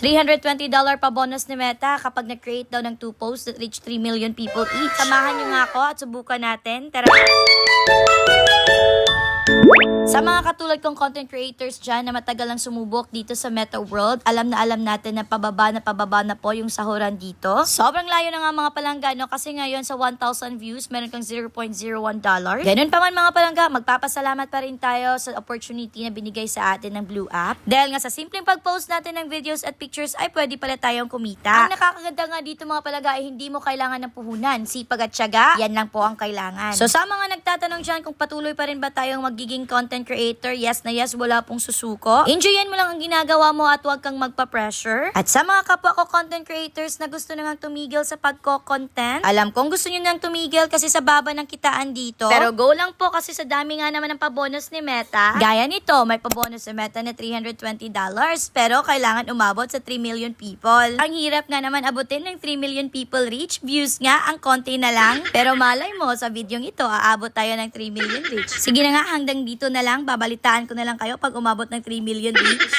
$320 pa bonus ni Meta kapag nag-create daw ng 2 posts that reach 3 million people each. Samahan nyo nga ako at subukan natin. Tara! Sa mga katulad kong content creators dyan na matagal lang sumubok dito sa Meta World, alam natin na pababa na po yung sahuran dito. Sobrang layo na nga mga palangga, no? Kasi ngayon sa 1,000 views, meron kang $0.01. Ganun pa man mga palangga, magpapasalamat pa rin tayo sa opportunity na binigay sa atin ng Blue App. Dahil nga sa simpleng pag-post natin ng videos at pictures ay pwede pala tayong kumita. Ang nakakaganda nga dito mga palangga ay hindi mo kailangan ng puhunan. Sipag at tiyaga, yan lang po ang kailangan. So sa mga nagtatanong dyan kung patuloy pa rin ba tayong magiging content creator, yes na yes, wala pong susuko. Enjoyin mo lang ang ginagawa mo at huwag kang magpa-pressure. At sa mga kapwa ko content creators na gusto nang tumigil sa pagko-content, alam kong gusto nyo nang tumigil kasi sa baba ng kitaan dito. Pero go lang po kasi sa dami nga naman ng pabonus ni Meta. Gaya nito, may pabonus si Meta na $320 pero kailangan umabot sa 3 million people. Ang hirap nga naman abutin ng 3 million people reach. Views nga, ang konti na lang. Pero malay mo, sa videong ito, aabot tayo ng 3 million reach. Sige na nga, hanggang dito na lang. Babalitaan ko na lang kayo pag umabot ng 3 million reach.